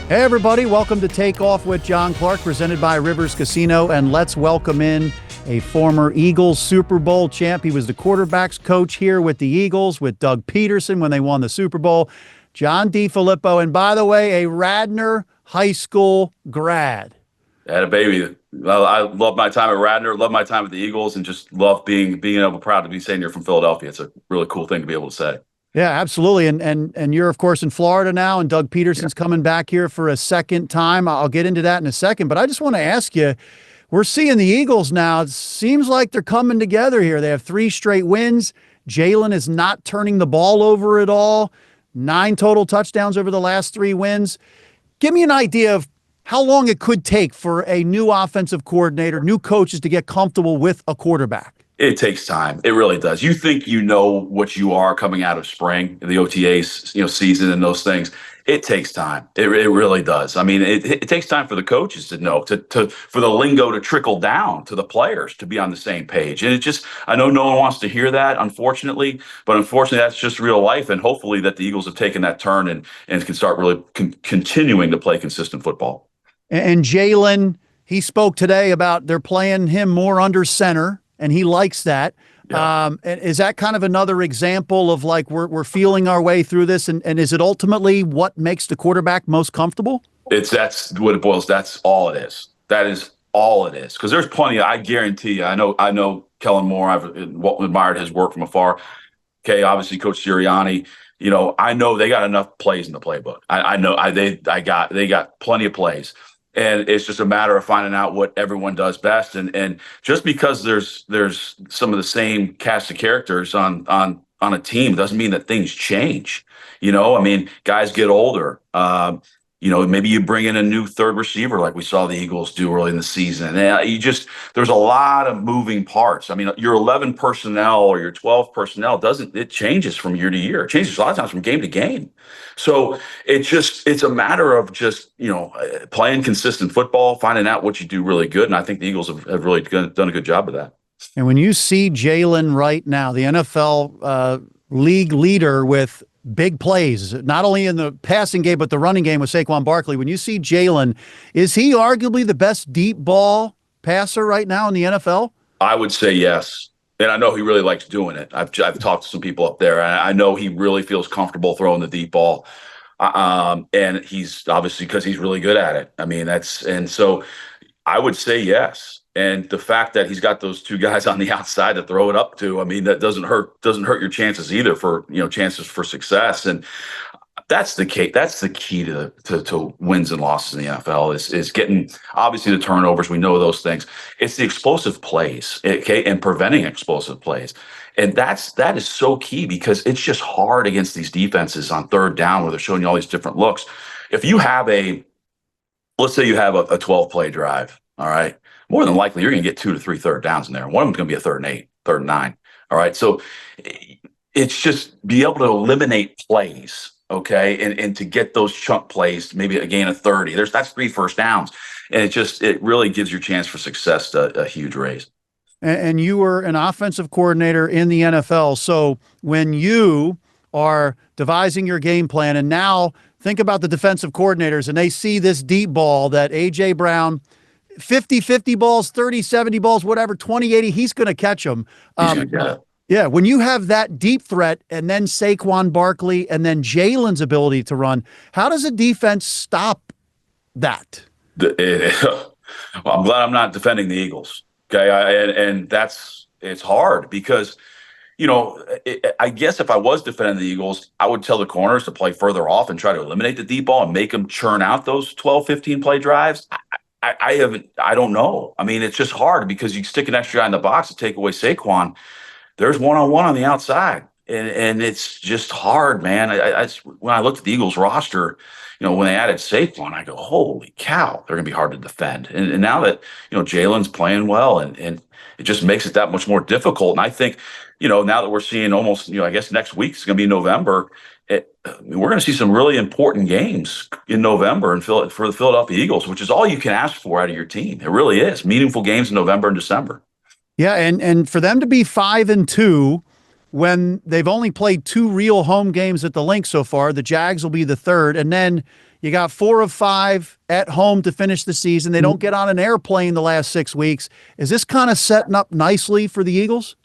Hey everybody, welcome to Takeoff with John Clark, presented by Rivers Casino, and let's welcome in a former Eagles Super Bowl champ. He was the quarterback's coach here with the Eagles with Doug Pederson when they won the Super Bowl, John DeFilippo, and by the way, a Radnor High School grad. Had a baby. I love my time at Radnor, love my time at the Eagles, and just love being proud to be saying you're from Philadelphia. It's a really cool thing to be able to say. Yeah, absolutely. And you're, of course, in Florida now, and Doug Pederson's coming back here for a second time. I'll get into that in a second. But I just want to ask you, we're seeing the Eagles now. It seems like they're coming together here. They have 3 straight wins. Jalen is not turning the ball over at all. 9 total touchdowns over the last 3 wins. Give me an idea of how long it could take for a new offensive coordinator, new coaches to get comfortable with a quarterback. It takes time. It really does. You think you know what you are coming out of spring, the OTAs, season and those things. It takes time. It really does. I mean, it takes time for the coaches to know, for the lingo to trickle down to the players to be on the same page. And I know no one wants to hear that, unfortunately, but unfortunately that's just real life. And hopefully that the Eagles have taken that turn and can start really continuing to play consistent football. And Jalen, he spoke today about they're playing him more under center, and he likes that. Yeah. And is that kind of another example of like we're feeling our way through this? And is it ultimately what makes the quarterback most comfortable? That's what it boils. That's all it is. That is all it is. Because there's plenty. I guarantee you. I know Kellen Moore. I've admired his work from afar. Okay, obviously Coach Sirianni. I know they got enough plays in the playbook. I know they got plenty of plays. And it's just a matter of finding out what everyone does best. And just because there's some of the same cast of characters on a team doesn't mean that things change. I mean, guys get older. Maybe you bring in a new third receiver like we saw the Eagles do early in the season. And there's a lot of moving parts. I mean, your 11 personnel or your 12 personnel it changes from year to year. It changes a lot of times from game to game. So it's a matter of just, playing consistent football, finding out what you do really good. And I think the Eagles have really done a good job of that. And when you see Jalen right now, the NFL league leader with big plays, not only in the passing game, but the running game with Saquon Barkley. When you see Jalen, is he arguably the best deep ball passer right now in the NFL? I would say yes. And I know he really likes doing it. I've talked to some people up there, and I know he really feels comfortable throwing the deep ball. And he's obviously because he's really good at it. I mean, so I would say yes. And the fact that he's got those 2 guys on the outside to throw it up to, I mean, that doesn't hurt your chances either for, chances for success. And that's the key. That's the key to wins and losses in the NFL is getting, obviously, the turnovers. We know those things. It's the explosive plays, okay, and preventing explosive plays. And that is so key because it's just hard against these defenses on third down where they're showing you all these different looks. If you have let's say you have a 12-play drive, all right, more than likely you're going to get 2 to 3 third downs in there. One of them's going to be a 3rd and 8, 3rd and 9. All right. So it's just be able to eliminate plays. Okay. And to get those chunk plays, maybe a gain of 30, that's 3 first downs. And it really gives your chance for success a huge raise. And you were an offensive coordinator in the NFL. So when you are devising your game plan, and now think about the defensive coordinators and they see this deep ball that A.J. Brown, 50-50 balls, 30-70 balls, whatever, 20-80, he's going to catch them. Yeah, when you have that deep threat and then Saquon Barkley and then Jalen's ability to run, how does a defense stop that? Well, I'm glad I'm not defending the Eagles. Okay, and it's hard because, I guess if I was defending the Eagles, I would tell the corners to play further off and try to eliminate the deep ball and make them churn out those 12, 15 play drives. I don't know. I mean, it's just hard because you stick an extra guy in the box to take away Saquon. There's one-on-one on the outside, and it's just hard, man. When I looked at the Eagles roster, when they added Saquon, I go, holy cow, they're going to be hard to defend. And now that, Jalen's playing well, and it just makes it that much more difficult. And I think, now that we're seeing almost, I guess next week is going to be November, we're going to see some really important games in November for the Philadelphia Eagles, which is all you can ask for out of your team. It really is. Meaningful games in November and December. Yeah, and for them to be 5-2 when they've only played 2 real home games at the Link so far, the Jags will be the 3rd, and then You got 4 of 5 at home to finish the season. They don't get on an airplane the last 6 weeks. Is this kind of setting up nicely for the Eagles?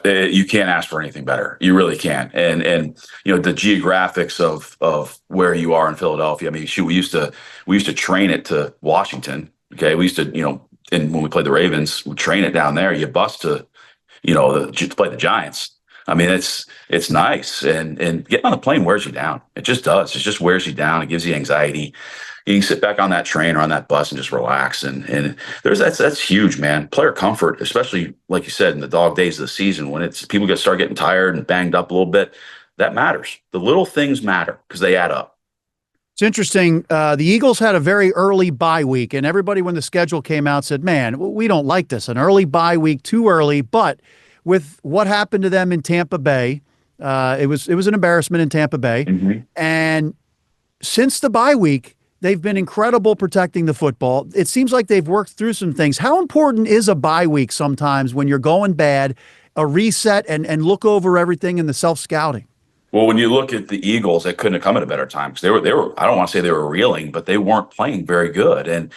You can't ask for anything better. You really can't. And the geographics of where you are in Philadelphia. I mean, shoot, we used to train it to Washington. Okay, we used to and when we played the Ravens, we train it down there. You bus to to play the Giants. I mean, it's nice, and getting on the plane wears you down. It just does. It just wears you down. It gives you anxiety. You can sit back on that train or on that bus and just relax. And that's huge, man. Player comfort, especially like you said in the dog days of the season when people start getting tired and banged up a little bit. That matters. The little things matter because they add up. It's interesting. The Eagles had a very early bye week, and everybody, when the schedule came out, said, "Man, we don't like this. An early bye week, too early." But with what happened to them in Tampa Bay, it was an embarrassment in Tampa Bay. Mm-hmm. And since the bye week, they've been incredible protecting the football. It seems like they've worked through some things. How important is a bye week sometimes when you're going bad, a reset and look over everything in the self-scouting? Well, when you look at the Eagles, they couldn't have come at a better time because they were. I don't want to say they were reeling, but they weren't playing very good, and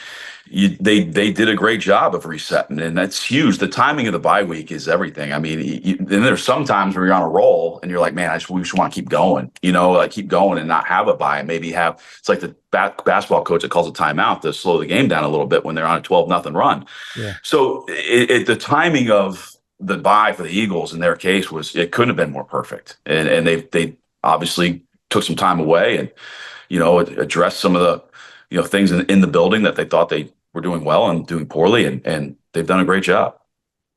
they did a great job of resetting, and that's huge. The timing of the bye week is everything. I mean, then there's some times where you're on a roll and you're like, man, we just want to keep going, like keep going and not have a bye. Maybe it's like the basketball coach that calls a timeout to slow the game down a little bit when they're on a 12-0 run. Yeah. So the timing of the bye for the Eagles in their case it couldn't have been more perfect. And they obviously took some time away and, addressed some of the, things in the building that they thought they were doing well and doing poorly. And they've done a great job.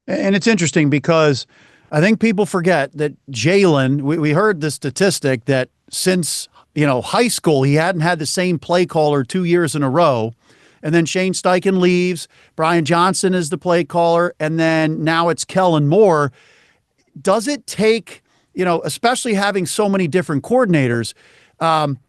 And it's interesting because I think people forget that Jalen, we heard the statistic that since, high school, he hadn't had the same play caller 2 years in a row. And then Shane Steichen leaves. Brian Johnson is the play caller. And then now it's Kellen Moore. Does it take, especially having so many different coordinators,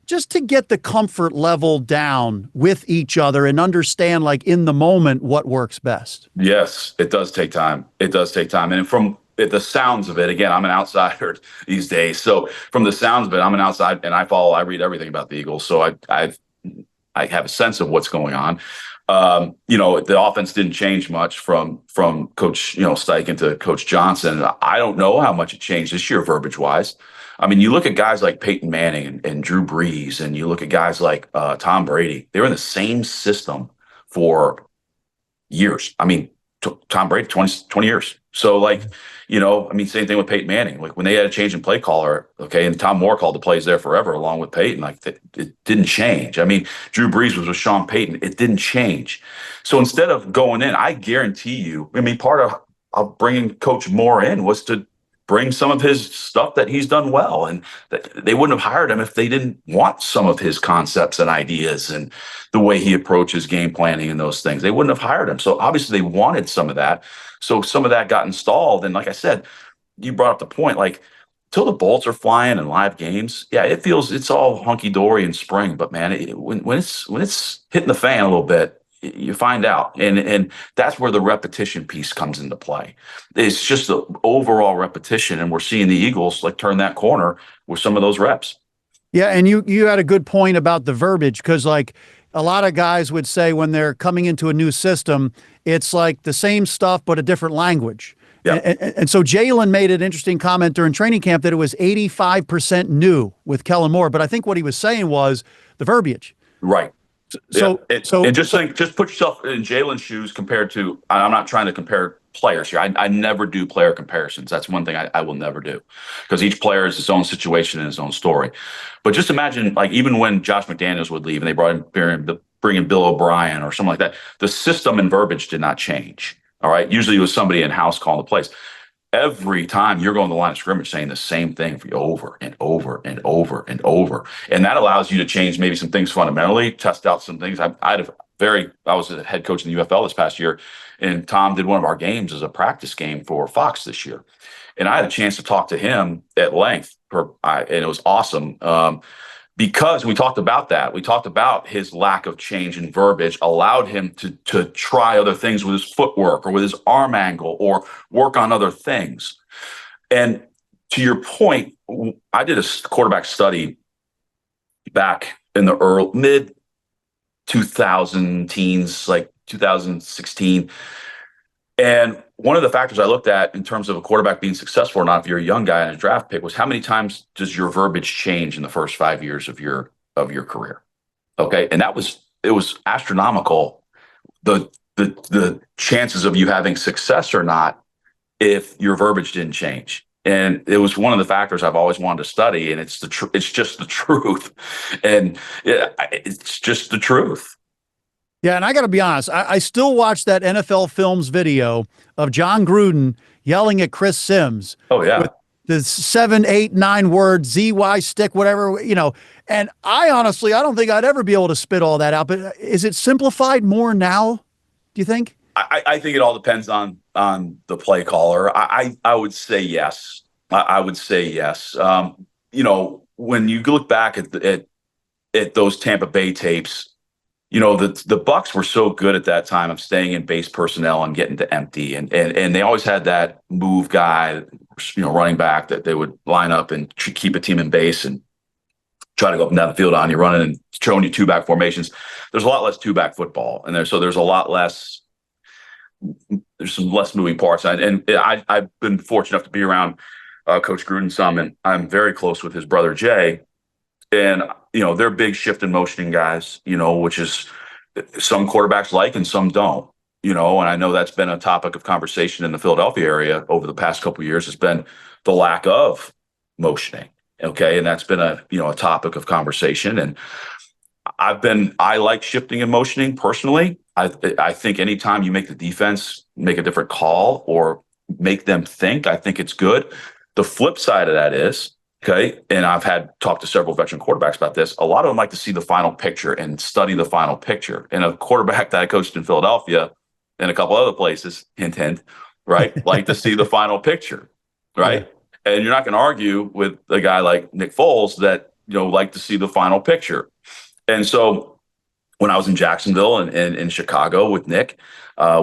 just to get the comfort level down with each other and understand, like in the moment, what works best? Yes, it does take time. It does take time. And from the sounds of it, again, I'm an outsider these days. So from the sounds of it, I'm an outside and I read everything about the Eagles. So I have a sense of what's going on. The offense didn't change much from Coach Steichen to Coach Johnson. I don't know how much it changed this year, verbiage wise. I mean, you look at guys like Peyton Manning and Drew Brees, and you look at guys like Tom Brady. They were in the same system for years. I mean, Tom Brady, 20 years. So same thing with Peyton Manning. Like when they had a change in play caller, okay, and Tom Moore called the plays there forever along with Peyton, it didn't change. I mean, Drew Brees was with Sean Payton. It didn't change. So instead of going in, I guarantee you, part of bringing Coach Moore in was to bring some of his stuff that he's done well. And they wouldn't have hired him if they didn't want some of his concepts and ideas and the way he approaches game planning and those things. They wouldn't have hired him. So obviously they wanted some of that. So some of that got installed. And like I said, you brought up the point, like till the bolts are flying in live games, yeah, it's all hunky dory in spring. But man, when it's hitting the fan a little bit, you find out, and that's where the repetition piece comes into play. It's just the overall repetition, and we're seeing the Eagles turn that corner with some of those reps. Yeah, and you had a good point about the verbiage because a lot of guys would say when they're coming into a new system, it's like the same stuff but a different language. Yeah. And so Jalen made an interesting comment during training camp that it was 85% new with Kellen Moore, but I think what he was saying was the verbiage. Right. So just put yourself in Jalen's shoes compared to. I'm not trying to compare players here. I never do player comparisons. That's one thing I will never do because each player is his own situation and his own story. But just imagine, even when Josh McDaniels would leave and they bring in Bill O'Brien or something like that, the system and verbiage did not change. All right. Usually it was somebody in house calling the plays. Every time you're going to the line of scrimmage saying the same thing for you over and over and over and over. And that allows you to change maybe some things fundamentally, test out some things. I was a head coach in the UFL this past year, and Tom did one of our games as a practice game for Fox this year. And I had a chance to talk to him at length, and it was awesome. Because we talked about that. We talked about his lack of change in verbiage allowed him to try other things with his footwork or with his arm angle or work on other things. And to your point, I did a quarterback study back in the 2000 teens, like 2016. And one of the factors I looked at in terms of a quarterback being successful or not, if you're a young guy and a draft pick, was how many times does your verbiage change in the first 5 years of your career? Okay, and it was astronomical. The chances of you having success or not if your verbiage didn't change. And it was one of the factors I've always wanted to study, and it's just the truth, and it's just the truth. Yeah, and I got to be honest, I still watch that NFL Films video of John Gruden yelling at Chris Sims. Oh, yeah. With the 7, 8, 9 word ZY stick, whatever, and I honestly, I don't think I'd ever be able to spit all that out, but is it simplified more now, do you think? I think it all depends on the play caller. I would say yes. I would say yes. When you look back at those Tampa Bay tapes, the Bucs were so good at that time of staying in base personnel and getting to empty, and they always had that move guy, running back that they would line up and keep a team in base and try to go up and down the field on you, running and showing you two-back formations. There's a lot less two-back football, and there's a lot less. There's some less moving parts, and I've been fortunate enough to be around Coach Gruden some, and I'm very close with his brother Jay. And, they're big shift and motioning guys, which is some quarterbacks like and some don't, and I know that's been a topic of conversation in the Philadelphia area over the past couple of years. Has been the lack of motioning. Okay. And that's been a topic of conversation. And I like shifting and motioning personally. I think anytime you make the defense make a different call or make them think, I think it's good. The flip side of that is, okay, and I've talked to several veteran quarterbacks about this. A lot of them like to see the final picture and study the final picture. And a quarterback that I coached in Philadelphia and a couple other places, hint, hint, right, like to see the final picture, right? Yeah. And you're not going to argue with a guy like Nick Foles that, like to see the final picture. And so when I was in Jacksonville and in Chicago with Nick,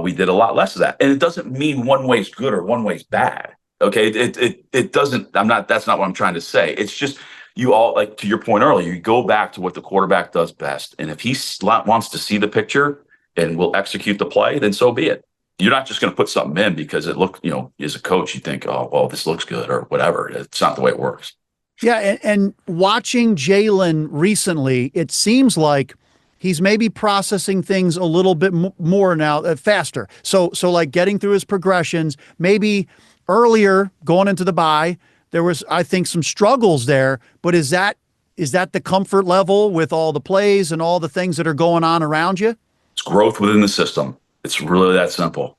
we did a lot less of that. And it doesn't mean one way's good or one way's bad. Okay, it doesn't. That's not what I'm trying to say. It's just you all, like to your point earlier, you go back to what the quarterback does best, and if he wants to see the picture and will execute the play, then so be it. You're not just going to put something in because it look, as a coach, you think, oh well, this looks good or whatever. It's not the way it works. Yeah, and watching Jalen recently, it seems like he's maybe processing things a little bit more now, faster. So like getting through his progressions, maybe. Earlier, going into the bye, there was, I think, some struggles there. But is that the comfort level with all the plays and all the things that are going on around you? It's growth within the system. It's really that simple.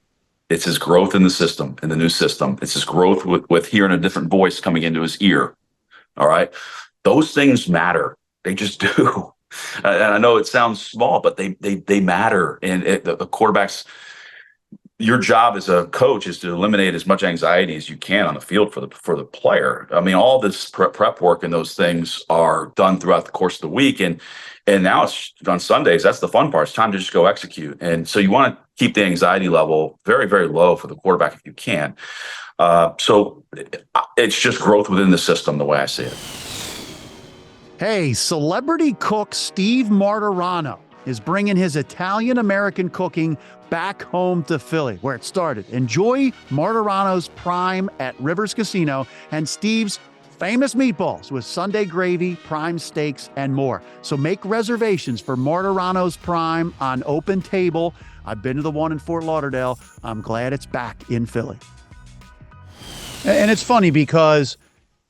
It's his growth in the system, in the new system. It's his growth with hearing a different voice coming into his ear. All right? Those things matter. They just do. And I know it sounds small, but they matter. And the quarterbacks, your job as a coach is to eliminate as much anxiety as you can on the field for the player. I mean, all this prep work and those things are done throughout the course of the week. And now it's on Sundays. That's the fun part. It's time to just go execute. And so you want to keep the anxiety level very, very low for the quarterback if you can. So it's just growth within the system, the way I see it. Hey, celebrity cook Steve Martirano is bringing his Italian-American cooking back home to Philly, where it started. Enjoy Martirano's Prime at Rivers Casino and Steve's famous meatballs with Sunday gravy, prime steaks, and more. So make reservations for Martirano's Prime on Open Table. I've been to the one in Fort Lauderdale. I'm glad it's back in Philly. And it's funny because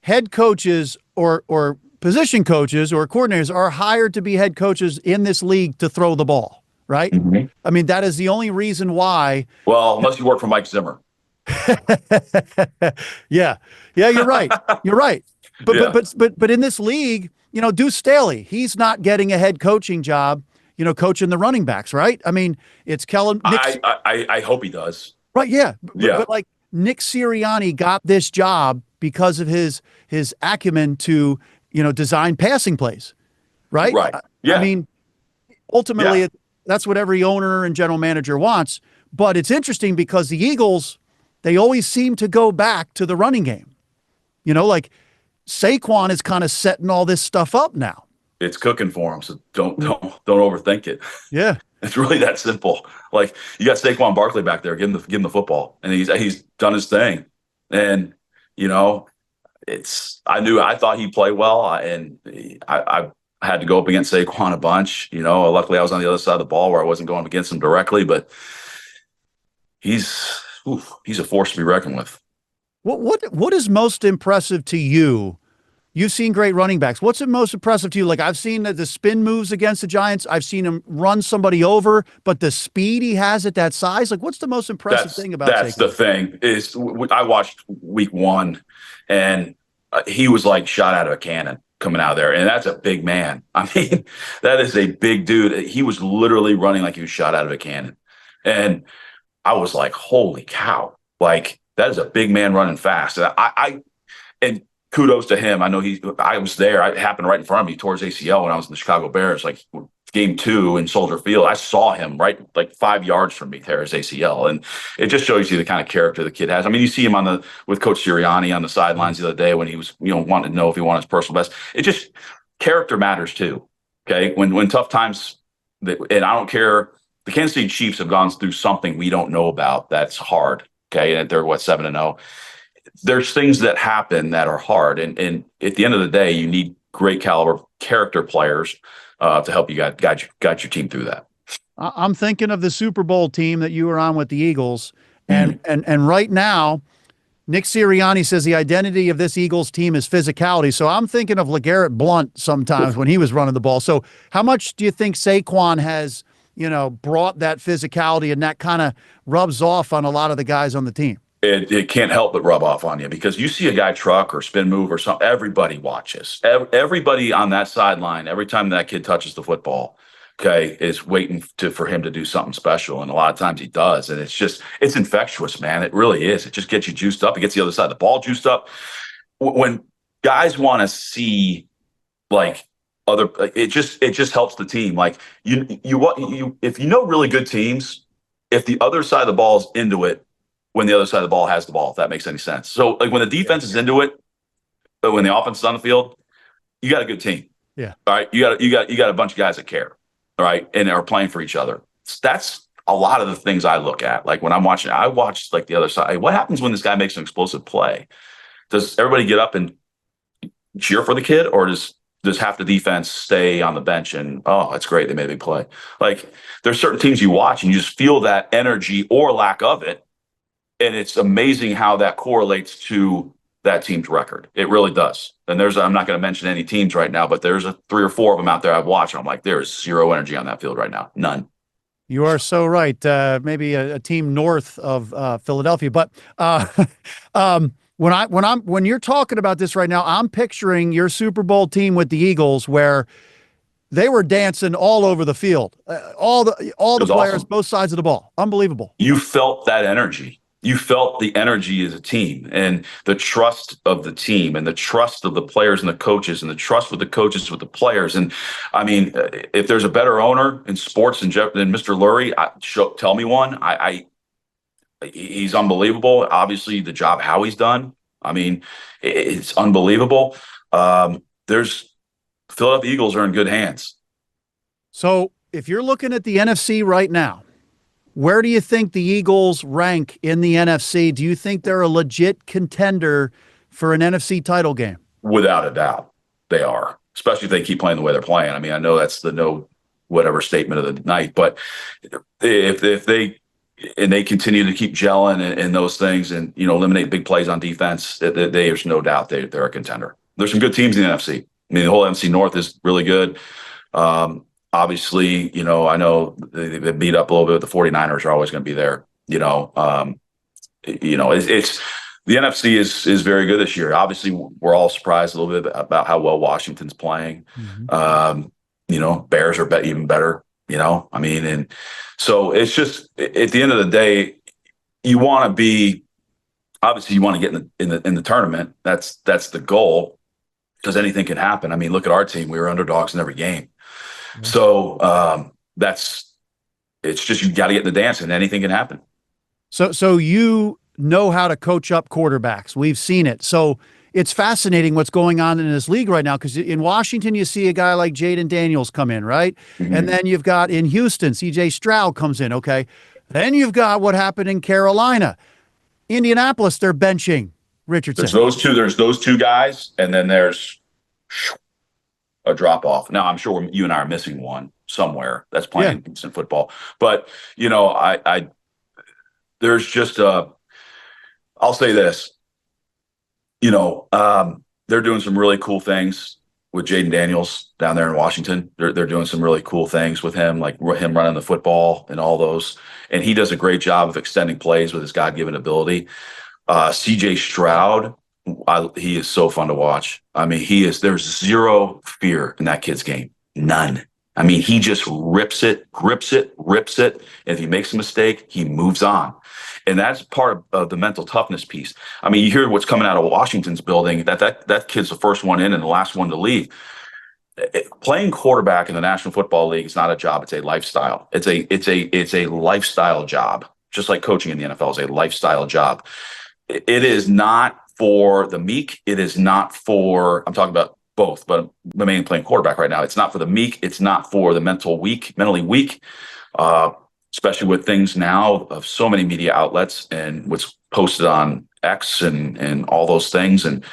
head coaches or position coaches or coordinators are hired to be head coaches in this league to throw the ball, right? Mm-hmm. I mean, that is the only reason why. Well, unless you work for Mike Zimmer. Yeah, you're right. You're right. But in this league, Deuce Staley, he's not getting a head coaching job, coaching the running backs, right? I mean, it's Kellen. I hope he does. Right. Yeah. But like Nick Sirianni got this job because of his acumen to, design passing plays, right? Right. Yeah. I mean, ultimately, that's what every owner and general manager wants. But it's interesting because the Eagles, they always seem to go back to the running game. Like Saquon is kind of setting all this stuff up now. it's cooking for him. So don't overthink it. Yeah. It's really that simple. Like you got Saquon Barkley back there, give him the football, and he's done his thing. And you know, I thought he'd play well, and I had to go up against Saquon a bunch. You know, luckily I was on the other side of the ball where I wasn't going up against him directly, but he's a force to be reckoned with. What is most impressive to you? You've seen great running backs. What's it most impressive to you? Like I've seen the spin moves against the Giants. I've seen him run somebody over, but the speed he has at that size, like what's the most impressive thing about that's Saquon? the thing is I watched week 1 and he was like shot out of a cannon coming out of there. And that's a big man. I mean, that is a big dude. He was literally running like he was shot out of a cannon. And I was like, holy cow. Like that is a big man running fast. And kudos to him. I know I was there. It happened right in front of me. He tore his ACL when I was in the Chicago Bears, like game 2 in Soldier Field. I saw him right like 5 yards from me tear his ACL. And it just shows you the kind of character the kid has. I mean, you see him with Coach Sirianni on the sidelines the other day when he was, wanting to know if he wanted his personal best. It just, character matters too. Okay. When tough times, and I don't care, the Kansas City Chiefs have gone through something we don't know about that's hard. Okay. And they're 7-0. There's things that happen that are hard. And at the end of the day, you need great caliber character players to help you guide your team through that. I'm thinking of the Super Bowl team that you were on with the Eagles. And right now, Nick Sirianni says the identity of this Eagles team is physicality. So I'm thinking of LeGarrette Blount sometimes when he was running the ball. So how much do you think Saquon has, brought that physicality and that kind of rubs off on a lot of the guys on the team? It can't help but rub off on you because you see a guy truck or spin move or something, everybody watches. Everybody on that sideline, every time that kid touches the football, okay, is waiting for him to do something special. And a lot of times he does. And it's infectious, man. It really is. It just gets you juiced up. It gets the other side of the ball juiced up. When guys want to see like it just helps the team. Like if you know really good teams, if the other side of the ball is into it, when the other side of the ball has the ball, if that makes any sense. So like when the defense is into it, but when the offense is on the field, you got a good team. Yeah. All right. You got a bunch of guys that care. All right. And are playing for each other. That's a lot of the things I look at. Like when I'm watching, I watch like the other side. What happens when this guy makes an explosive play? Does everybody get up and cheer for the kid, or does half the defense stay on the bench and, oh, that's great, they made a big play? Like there's certain teams you watch and you just feel that energy or lack of it. And it's amazing how that correlates to that team's record. It really does. And I'm not going to mention any teams right now, but there's 3 or 4 of them out there I've watched. And I'm like, there is zero energy on that field right now. None. You are so right. Maybe a team north of Philadelphia, but when you're talking about this right now, I'm picturing your Super Bowl team with the Eagles where they were dancing all over the field, all the players, awesome. Both sides of the ball. Unbelievable. You felt that energy. You felt the energy as a team and the trust of the team and the trust of the players and the coaches and the trust with the coaches with the players. And I mean, if there's a better owner in sports than Mr. Lurie, tell me one. He's unbelievable. Obviously, the job Howie's done, I mean, it's unbelievable. There's Philadelphia Eagles are in good hands. So if you're looking at the NFC right now, where do you think the Eagles rank in the NFC? Do you think they're a legit contender for an NFC title game? Without a doubt, they are, especially if they keep playing the way they're playing. I mean, I know that's the no whatever statement of the night, but if they continue to keep gelling and those things and, eliminate big plays on defense, there's no doubt they're a contender. There's some good teams in the NFC. I mean, the whole NFC North is really good. Obviously, I know they beat up a little bit. The 49ers are always going to be there. It's the NFC is very good this year. Obviously, we're all surprised a little bit about how well Washington's playing. Mm-hmm. Bears are even better. And so it's just at the end of the day, you want to be obviously you want to get in the tournament. That's the goal because anything can happen. I mean, look at our team; we were underdogs in every game. So it's just you got to get in the dance, and anything can happen. So you know how to coach up quarterbacks. We've seen it. So it's fascinating what's going on in this league right now, because in Washington, you see a guy like Jaden Daniels come in, right? And then you've got in Houston, CJ Stroud comes in, okay? Then you've got what happened in Carolina. Indianapolis, they're benching Richardson. There's those two guys, and then there's a drop off. Now, I'm sure you and I are missing one somewhere that's playing decent football. But, there's just I'll say this, they're doing some really cool things with Jaden Daniels down there in Washington. They're doing some really cool things with him, like him running the football and all those. And he does a great job of extending plays with his God-given ability. CJ Stroud, he is so fun to watch. I mean, there's zero fear in that kid's game. None. I mean, he just rips it, rips it. And if he makes a mistake, he moves on. And that's part of the mental toughness piece. I mean, you hear what's coming out of Washington's building, that kid's the first one in and the last one to leave. Playing quarterback in the National Football League is not a job, it's a lifestyle. It's a lifestyle job. Just like coaching in the NFL is a lifestyle job. It is not for the meek. It is not for, I'm talking about both, but I'm mainly playing quarterback right now. It's not for the meek. It's not for the mentally weak, especially with things now of so many media outlets and what's posted on X and all those things. And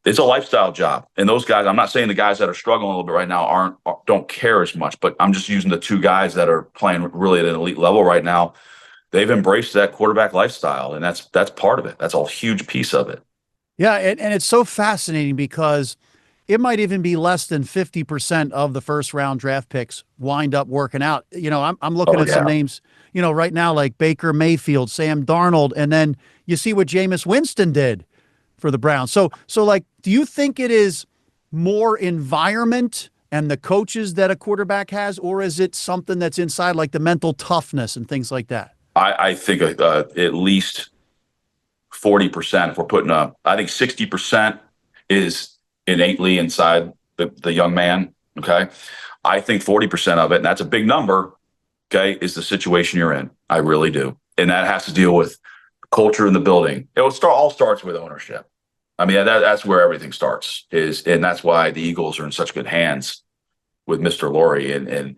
it's a lifestyle job. And those guys, I'm not saying the guys that are struggling a little bit right now don't care as much, but I'm just using the two guys that are playing really at an elite level right now. They've embraced that quarterback lifestyle, and that's part of it. That's a huge piece of it. Yeah, and it's so fascinating because it might even be less than 50% of the first round draft picks wind up working out. I'm looking at some names, right now, like Baker Mayfield, Sam Darnold, and then you see what Jameis Winston did for the Browns. So like, do you think it is more environment and the coaches that a quarterback has, or is it something that's inside, like the mental toughness and things like that? I think at least 40%, if we're putting up, I think 60% is innately inside the young man. Okay. I think 40% of it, and that's a big number, okay, is the situation you're in. I really do. And that has to deal with culture in the building. It all starts with ownership. I mean, that's where everything starts and that's why the Eagles are in such good hands with Mr. Lurie. And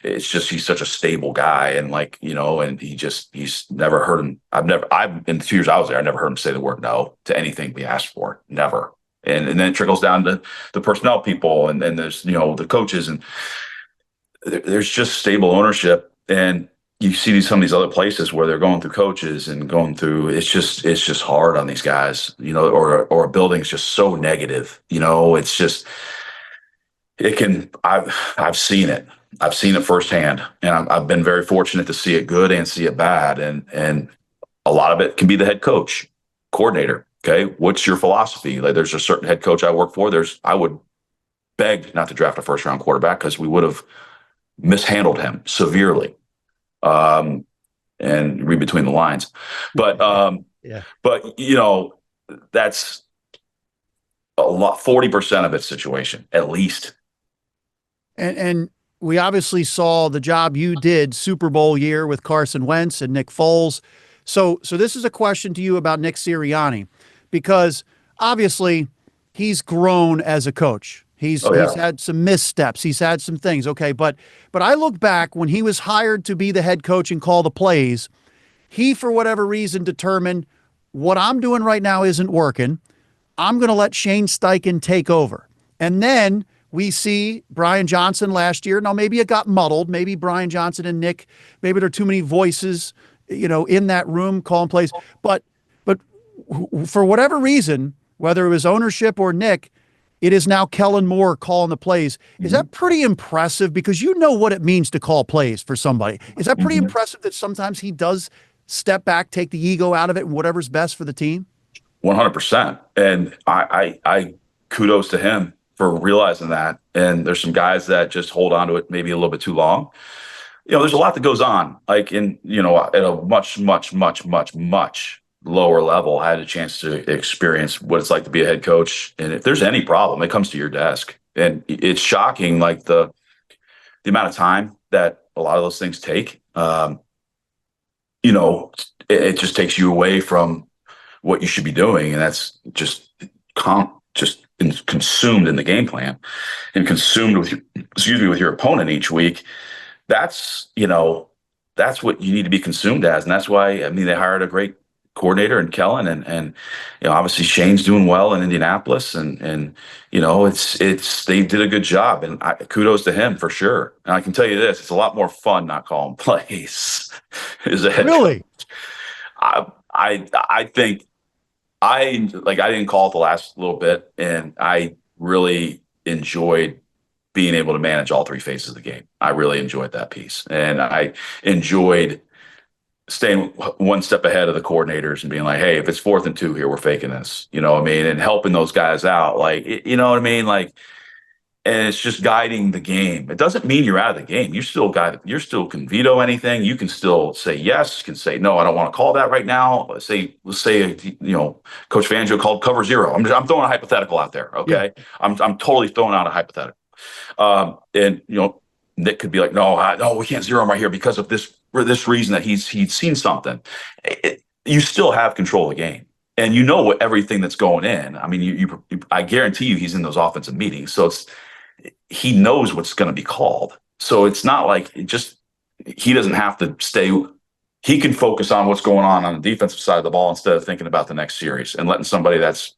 it's just, he's such a stable guy. And and he's never heard him. In the 2 years I was there, I never heard him say the word no to anything we asked for. Never. And then it trickles down to the personnel people and there's, the coaches, and there's just stable ownership. And you see some of these other places where they're going through coaches and going through, it's just hard on these guys, or a building's just so negative, it's just, I've seen it. I've seen it firsthand, and I've been very fortunate to see it good and see it bad. And a lot of it can be the head coach, coordinator. Okay. What's your philosophy? Like, there's a certain head coach I work for. I would beg not to draft a first round quarterback because we would have mishandled him severely. And read between the lines, but that's a lot, 40% of its situation, at least. And we obviously saw the job you did Super Bowl year with Carson Wentz and Nick Foles. So this is a question to you about Nick Sirianni, because obviously he's grown as a coach. He's had some missteps. He's had some things. Okay. But I look back when he was hired to be the head coach and call the plays, he, for whatever reason, determined what I'm doing right now isn't working. I'm going to let Shane Steichen take over. And then we see Brian Johnson last year. Now, maybe it got muddled. Maybe Brian Johnson and Nick, maybe there are too many voices, in that room calling plays. But for whatever reason, whether it was ownership or Nick, it is now Kellen Moore calling the plays. Is that pretty impressive? Because you know what it means to call plays for somebody. Is that pretty impressive that sometimes he does step back, take the ego out of it, and whatever's best for the team? 100%. And I kudos to him for realizing that. And there's some guys that just hold on to it maybe a little bit too long. There's a lot that goes on, like at a much, much, much, much, much lower level. I had a chance to experience what it's like to be a head coach. And if there's any problem, it comes to your desk. And it's shocking, like the amount of time that a lot of those things take. It just takes you away from what you should be doing. And that's just consumed in the game plan and consumed with with your opponent each week. That's, that's what you need to be consumed as. And that's why, I mean, they hired a great coordinator in Kellen, and obviously Shane's doing well in Indianapolis, and it's they did a good job, and kudos to him for sure. And I can tell you this, it's a lot more fun not calling plays as a head Really? coach. I think I didn't call it the last little bit, and I really enjoyed being able to manage all three phases of the game. I really enjoyed that piece, and I enjoyed staying one step ahead of the coordinators and being like, hey, if it's 4th and 2 here, we're faking this, you know what I mean? And helping those guys out, like, you know what I mean? Like, and it's just guiding the game. It doesn't mean you're out of the game. You still can veto anything. You can still say yes, can say, no, I don't want to call that right now. Let's say, Coach Fangio called cover 0. I'm throwing a hypothetical out there. Okay. Yeah. I'm totally throwing out a hypothetical. And Nick could be like, no, we can't 0 him right here because of this, for this reason, that he's seen something. You still have control of the game, and everything that's going in. I mean, I guarantee you, he's in those offensive meetings, so he knows what's going to be called. So it's not like he doesn't have to stay. He can focus on what's going on the defensive side of the ball instead of thinking about the next series and letting somebody that's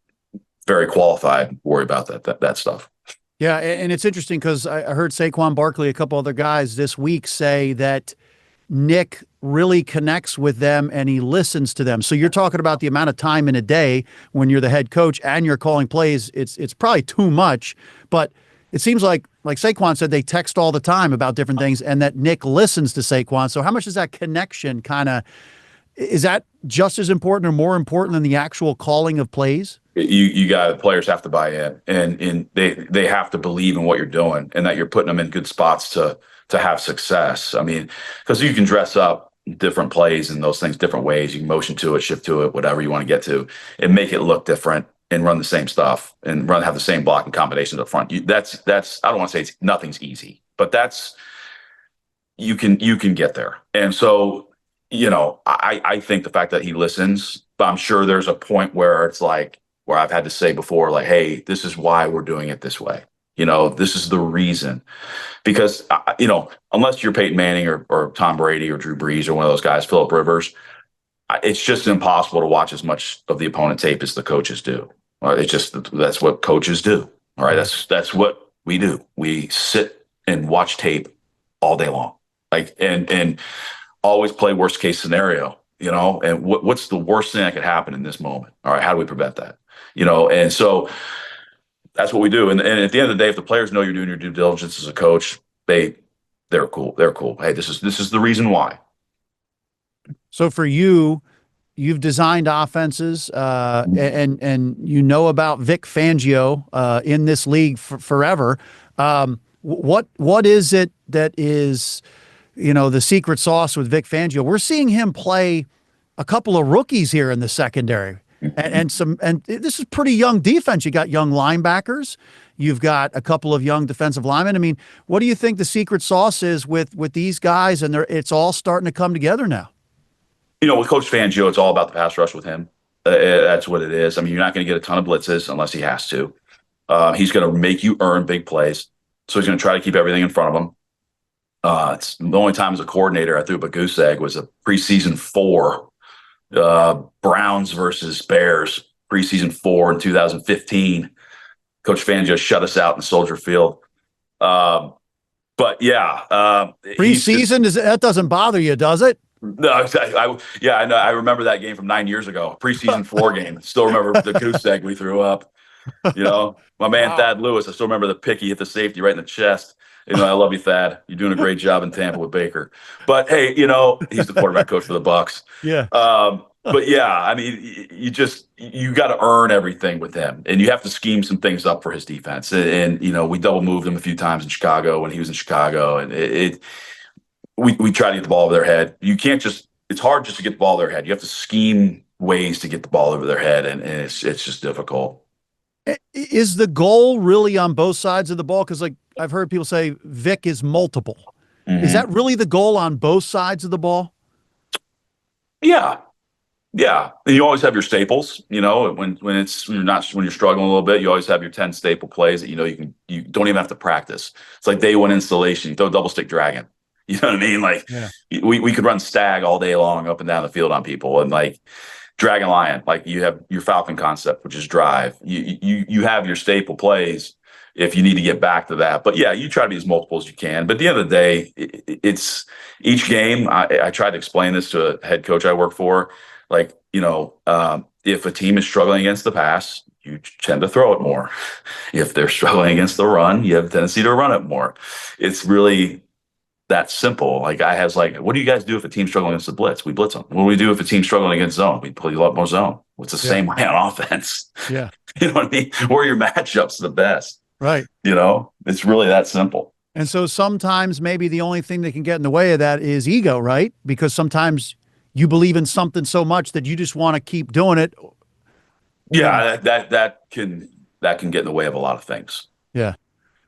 very qualified worry about that stuff. Yeah, and it's interesting because I heard Saquon Barkley, a couple other guys this week say that Nick really connects with them and he listens to them. So you're talking about the amount of time in a day when you're the head coach and you're calling plays. It's probably too much, but it seems like Saquon said, they text all the time about different things and that Nick listens to Saquon. So how much is that connection is that just as important or more important than the actual calling of plays? Players have to buy in, and they have to believe in what you're doing and that you're putting them in good spots to have success. I mean, because you can dress up different plays and those things different ways. You can motion to it, shift to it, whatever you want to get to, and make it look different and run the same stuff and have the same blocking combinations up front. That's I don't want to say nothing's easy, but you can get there. And so, I think the fact that he listens, but I'm sure there's a point where it's like, where I've had to say before, like, hey, this is why we're doing it this way. This is the reason. Because, unless you're Peyton Manning or Tom Brady or Drew Brees or one of those guys, Phillip Rivers, it's just impossible to watch as much of the opponent tape as the coaches do. That's what coaches do. All right. That's what we do. We sit and watch tape all day long. Like, and always play worst case scenario, and what's the worst thing that could happen in this moment? All right. How do we prevent that? And so that's what we do. And at the end of the day, if the players know you're doing your due diligence as a coach, they're cool. They're cool. Hey, this is the reason why. So for you've designed offenses, and about Vic Fangio in this league forever. What is it that is, the secret sauce with Vic Fangio? We're seeing him play a couple of rookies here in the secondary. And this is pretty young defense. You got young linebackers. You've got a couple of young defensive linemen. I mean, what do you think the secret sauce is with these guys? And it's all starting to come together now. With Coach Fangio, it's all about the pass rush with him. That's what it is. I mean, you're not going to get a ton of blitzes unless he has to. He's going to make you earn big plays. So he's going to try to keep everything in front of him. It's the only time as a coordinator I threw up a goose egg was a preseason 4. Browns versus Bears, preseason 4 in 2015. Coach Fangio shut us out in Soldier Field. But yeah, preseason that doesn't bother you, does it? No, I know. I remember that game from 9 years ago, preseason 4 game. Still remember the goose egg we threw up. My man wow. Thad Lewis. I still remember the pick he hit the safety right in the chest. I love you, Thad. You're doing a great job in Tampa with Baker. But hey, he's the quarterback coach for the Bucs. Yeah. But yeah, I mean, you got to earn everything with him, and you have to scheme some things up for his defense. And we double moved him a few times in Chicago when he was in Chicago, and we try to get the ball over their head. You can't it's hard just to get the ball over their head. You have to scheme ways to get the ball over their head, and it's just difficult. Is the goal really on both sides of the ball? Because I've heard people say Vic is multiple. Mm-hmm. Is that really the goal on both sides of the ball? Yeah. Yeah, and you always have your staples. When you're struggling a little bit, you always have your 10 staple plays that you don't even have to practice. It's like day one installation. You throw double stick dragon. You know what I mean? Like Yeah. we could run stag all day long up and down the field on people, and like dragon lion. Like you have your falcon concept, which is drive. You have your staple plays if you need to get back to that. But yeah, you try to be as multiple as you can. But at the end of the day, it's each game. I tried to explain this to a head coach I work for. Like, if a team is struggling against the pass, you tend to throw it more. If they're struggling against the run, you have a tendency to run it more. It's really that simple. Like what do you guys do if a team's struggling against the blitz? We blitz them. What do we do if a team's struggling against zone? We play a lot more zone. It's the same way on offense. Yeah. You know what I mean? Where your matchups the best. Right. It's really that simple. And so sometimes maybe the only thing that can get in the way of that is ego, right? Because sometimes you believe in something so much that you just want to keep doing it. Yeah, that can get in the way of a lot of things. Yeah.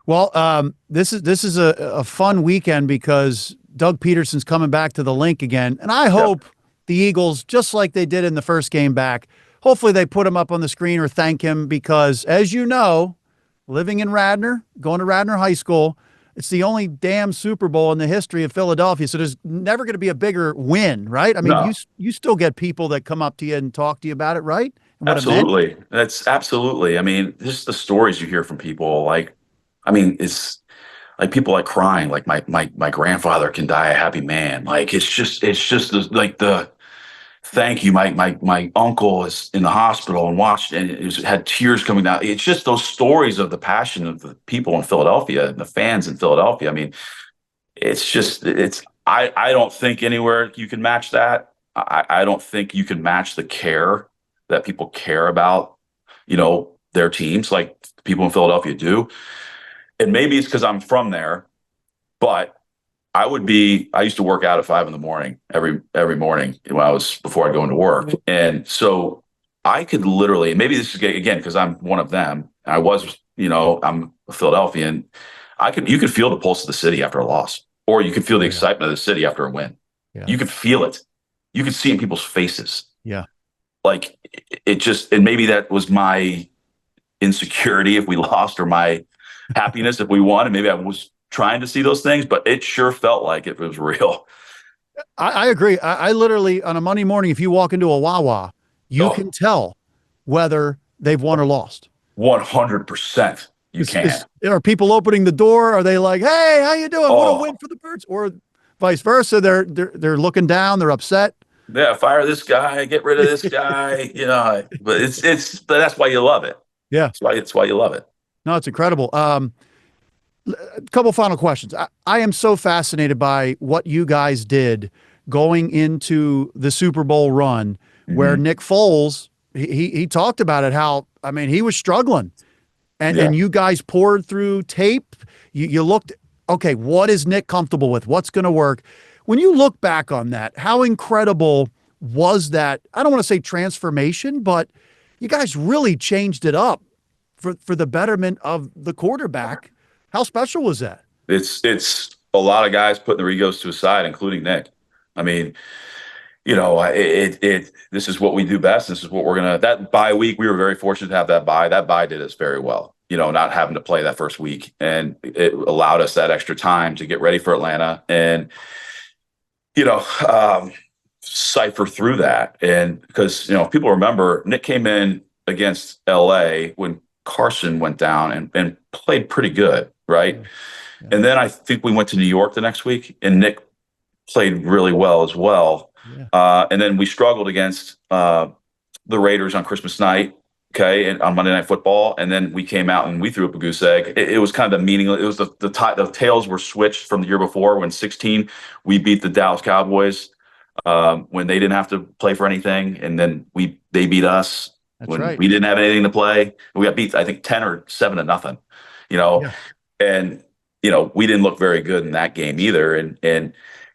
Well, this is a fun weekend because Doug Pederson's coming back to the link again. And I hope the Eagles, just like they did in the first game back, hopefully they put him up on the screen or thank him because, as you know, living in Radnor, going to Radnor High School, it's the only damn Super Bowl in the history of Philadelphia. So there's never going to be a bigger win, right? I mean, No. you still get people that come up to you and talk to you about it, right? And what Absolutely. That's absolutely. I mean, just the stories you hear from people, it's like people like crying, like my grandfather can die a happy man. Like it's just like the thank you. My uncle is in the hospital and watched and had tears coming down. It's just those stories of the passion of the people in Philadelphia and the fans in Philadelphia. I mean, I don't think anywhere you can match that. I don't think you can match the care that people care about, their teams like people in Philadelphia do. And maybe it's because I'm from there, but I used to work out at 5 a.m. every morning before I go into work. And so I could literally, maybe this is again, because I'm one of them. I'm a Philadelphian. You could feel the pulse of the city after a loss, or you could feel the excitement of the city after a win. Yeah. You could feel it. You could see it in people's faces. Yeah. Like and maybe that was my insecurity if we lost or my happiness if we won. And maybe I was trying to see those things, but it sure felt like it was real. I agree. I literally, on a Monday morning, if you walk into a Wawa, you can tell whether they've won or lost. 100%. You can. Are people opening the door? Are they like, hey, how you doing? What a win for the Birds? Or vice versa. They're looking down. They're upset. Yeah, fire this guy, get rid of this guy, but but that's why you love it. Yeah. It's why you love it. No, it's incredible. A couple final questions. I am so fascinated by what you guys did going into the Super Bowl run where Nick Foles, he talked about it, how, I mean, he was struggling and you guys poured through tape. You looked, okay, what is Nick comfortable with? What's going to work? When you look back on that, how incredible was that? I don't want to say transformation, but you guys really changed it up for the betterment of the quarterback. How special was that? It's a lot of guys putting their egos to a side, including Nick. I mean, this is what we do best. This is what that bye week, we were very fortunate to have that bye. That bye did us very well, not having to play that first week. And it allowed us that extra time to get ready for Atlanta and, cipher through that. And because, people remember Nick came in against LA when Carson went down and played pretty good. Right. Yeah. And then I think we went to New York the next week and Nick played really well as well. Yeah. And then we struggled against the Raiders on Christmas night. Okay. And on Monday Night Football. And then we came out and we threw up a goose egg. It was kind of meaningless. It was the tails were switched from the year before when 16, we beat the Dallas Cowboys when they didn't have to play for anything. And then they beat us. That's when we didn't have anything to play. We got beat, I think 10 or 7-0, and, we didn't look very good in that game either. And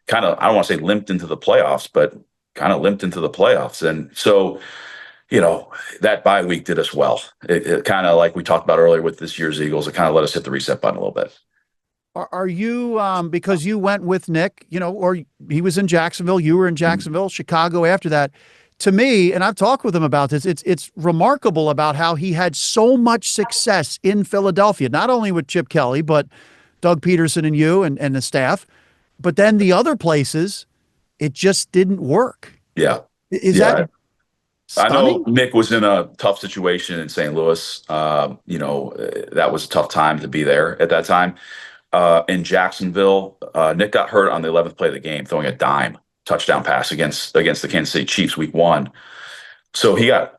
kind of, I don't want to say limped into the playoffs, but kind of limped into the playoffs. And so, that bye week did us well. It kind of, like we talked about earlier with this year's Eagles, it kind of let us hit the reset button a little bit. Are you, because you went with Nick, or he was in Jacksonville, you were in Jacksonville, Chicago after that. to me, and I've talked with him about this, it's remarkable about how he had so much success in Philadelphia, not only with Chip Kelly, but Doug Pederson and you and the staff, but then the other places, it just didn't work. Yeah. Is Yeah. that I know stunning? Nick was in a tough situation in St. Louis. That was a tough time to be there at that time. In Jacksonville, Nick got hurt on the 11th play of the game, throwing a dime touchdown pass against the Kansas City Chiefs week 1. So he had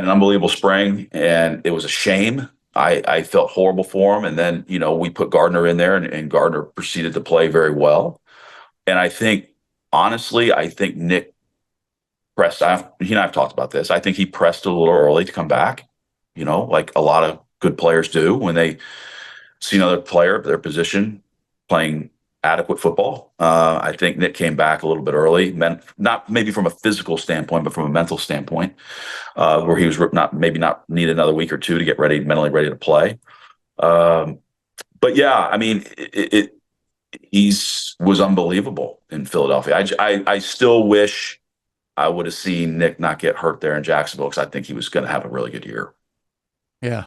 an unbelievable spring, and it was a shame. I felt horrible for him. And then, we put Gardner in there, and Gardner proceeded to play very well. And honestly, I think Nick pressed. He and I have talked about this. I think he pressed a little early to come back, like a lot of good players do when they see another player of their position playing adequate football. I think Nick came back a little bit early, not maybe from a physical standpoint, but from a mental standpoint, where he was not need another week or two to get mentally ready to play. But yeah, I mean, he was unbelievable in Philadelphia. I still wish I would have seen Nick not get hurt there in Jacksonville, because I think he was going to have a really good year. Yeah.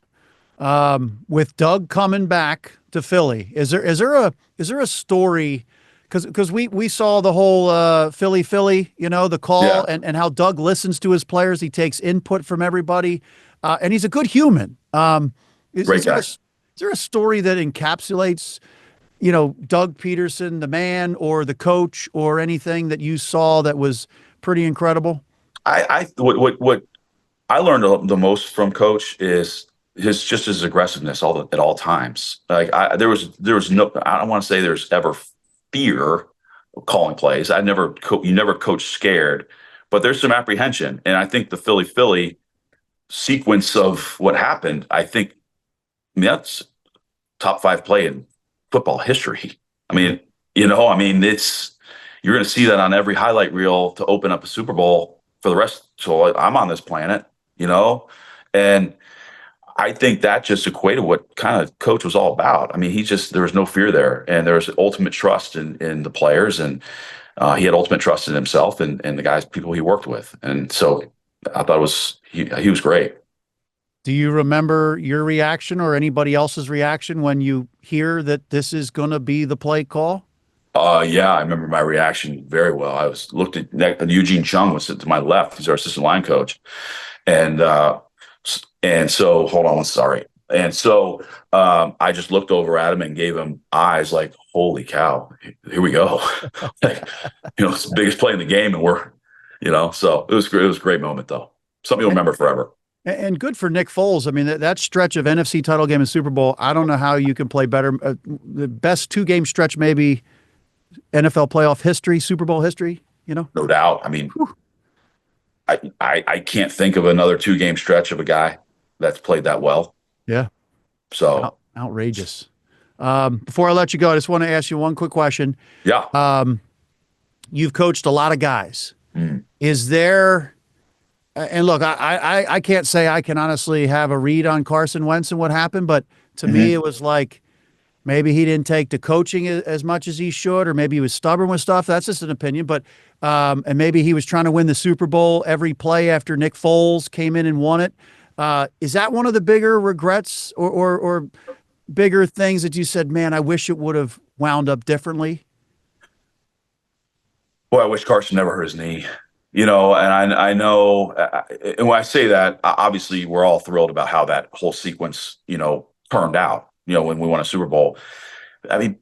With Doug coming back to Philly, is there a story? Because we saw the whole Philly, the call, Yeah. and how Doug listens to his players. He takes input from everybody, and he's a good human. Great guy. Is there a story that encapsulates, Doug Pederson, the man, or the coach, or anything that you saw that was pretty incredible? What I learned the most from Coach is his aggressiveness at all times. Like there was no, I don't want to say there's ever fear of calling plays. You never coach scared, but there's some apprehension. And I think the Philly sequence of what happened, that's top 5 play in football history. I mean, you're going to see that on every highlight reel to open up a Super Bowl for the rest. So I'm on this planet, and I think that just equated what kind of Coach was all about. I mean, there was no fear there, and there was ultimate trust in the players, and he had ultimate trust in himself and the people he worked with. And so I thought he was great. Do you remember your reaction or anybody else's reaction when you hear that this is going to be the play call? Yeah, I remember my reaction very well. I looked at Eugene Chung was to my left. He's our assistant line coach. And so, hold on, sorry. And so I just looked over at him and gave him eyes like, holy cow, here we go. It's the biggest play in the game. And so it was great. It was a great moment, though. Something you'll remember forever. And good for Nick Foles. I mean, that stretch of NFC title game and Super Bowl, I don't know how you can play better. The best 2-game stretch, maybe NFL playoff history, Super Bowl history, No doubt. I mean, I can't think of another 2-game stretch of a guy that's played that well. Yeah. So outrageous. Before I let you go, I just want to ask you one quick question. Yeah. You've coached a lot of guys. Is there, and look, I can't say I can honestly have a read on Carson Wentz and what happened, but to me, it was like maybe he didn't take to coaching as much as he should, or maybe he was stubborn with stuff. That's just an opinion, but and maybe he was trying to win the Super Bowl every play after Nick Foles came in and won it. Is that one of the bigger regrets or bigger things that you said, man, I wish it would have wound up differently? Boy, I wish Carson never hurt his knee. And I know, and when I say that, obviously we're all thrilled about how that whole sequence, turned out, when we won a Super Bowl. I mean,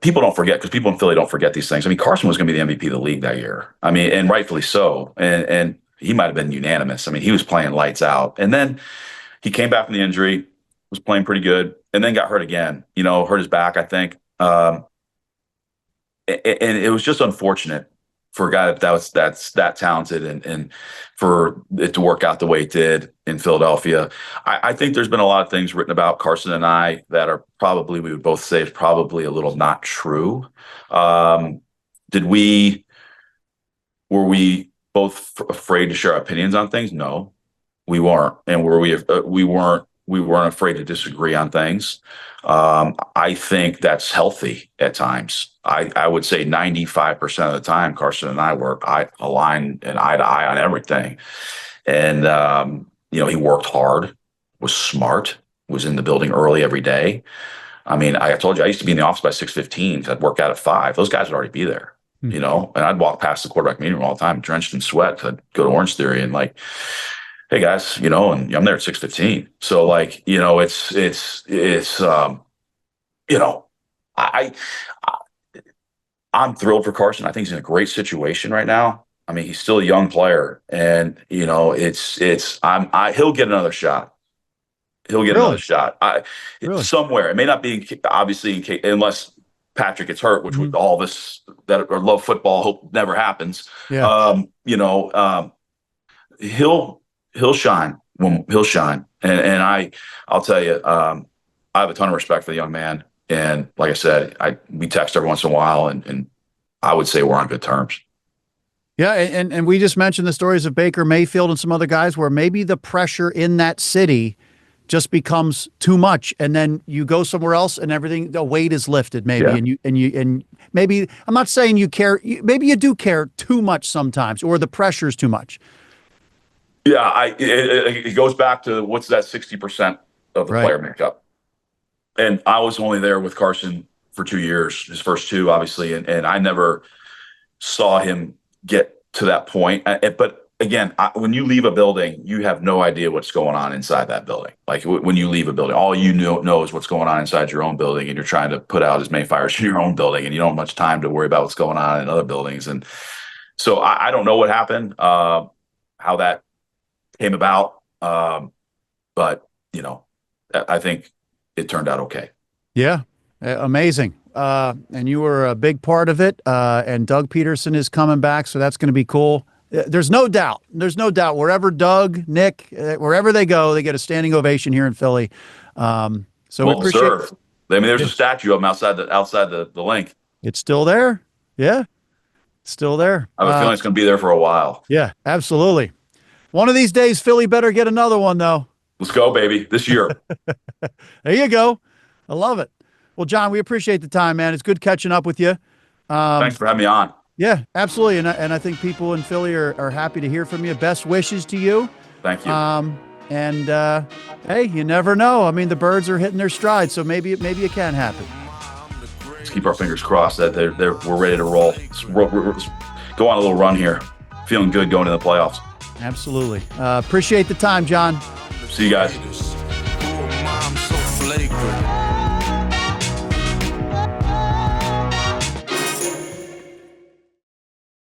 people don't forget, because people in Philly don't forget these things. I mean, Carson was going to be the MVP of the league that year. I mean, and rightfully so. And he might have been unanimous. I mean, he was playing lights out. And then he came back from the injury, was playing pretty good, and then got hurt again, hurt his back, I think. And it was just unfortunate for a guy that's that talented and for it to work out the way it did in Philadelphia. I think there's been a lot of things written about Carson and I that are probably, we would both say, is probably a little not true. Were we both afraid to share opinions on things? No, we weren't. And we weren't We weren't afraid to disagree on things. I think that's healthy at times. I would say 95% of the time, Carson and I were aligned and eye to eye on everything. And, he worked hard, was smart, was in the building early every day. I mean, I told you I used to be in the office by 6:15 because I'd work out at 5. Those guys would already be there, and I'd walk past the quarterback meeting room all the time, drenched in sweat. I'd go to Orange Theory and like, hey guys, and I'm there at 6:15. So like, I'm thrilled for Carson. I think he's in a great situation right now. I mean, he's still a young player, and he'll get another shot. He'll get another shot. Somewhere. It may not be obviously unless Patrick gets hurt, which with all this that or love football hope never happens. Yeah. He'll shine when he'll shine. And I'll tell you, I have a ton of respect for the young man. And like I said, we text every once in a while, and I would say we're on good terms. Yeah, and we just mentioned the stories of Baker Mayfield and some other guys where maybe the pressure in that city just becomes too much, and then you go somewhere else and the weight is lifted maybe, and maybe I'm not saying you care, maybe you do care too much sometimes, or the pressure is too much. Yeah, it goes back to what's that 60% of the player makeup, and I was only there with Carson for 2 years, his first 2 obviously, and I never saw him get to that point. But again, when you leave a building, you have no idea what's going on inside that building. Like when you leave a building, all you know is what's going on inside your own building, and you're trying to put out as many fires in your own building, and you don't have much time to worry about what's going on in other buildings. And so I don't know what happened, how that came about, but I think it turned out okay. Yeah, amazing. And you were a big part of it. And Doug Pederson is coming back, so that's going to be cool. There's no doubt. Wherever Doug, Nick, wherever they go, they get a standing ovation here in Philly. So we appreciate. Served. I mean, there's a statue of him outside the link. It's still there. Yeah, it's still there. I have a feeling it's going to be there for a while. Yeah, absolutely. One of these days, Philly better get another one, though. Let's go, baby. This year. There you go. I love it. Well, John, we appreciate the time, man. It's good catching up with you. Thanks for having me on. Yeah, absolutely. And I think people in Philly are happy to hear from you. Best wishes to you. Thank you. Hey, you never know. I mean, the Birds are hitting their stride, so maybe it can happen. Let's keep our fingers crossed that we're ready to roll. Let's go on a little run here. Feeling good going into the playoffs. Absolutely. Appreciate the time, John. See you guys.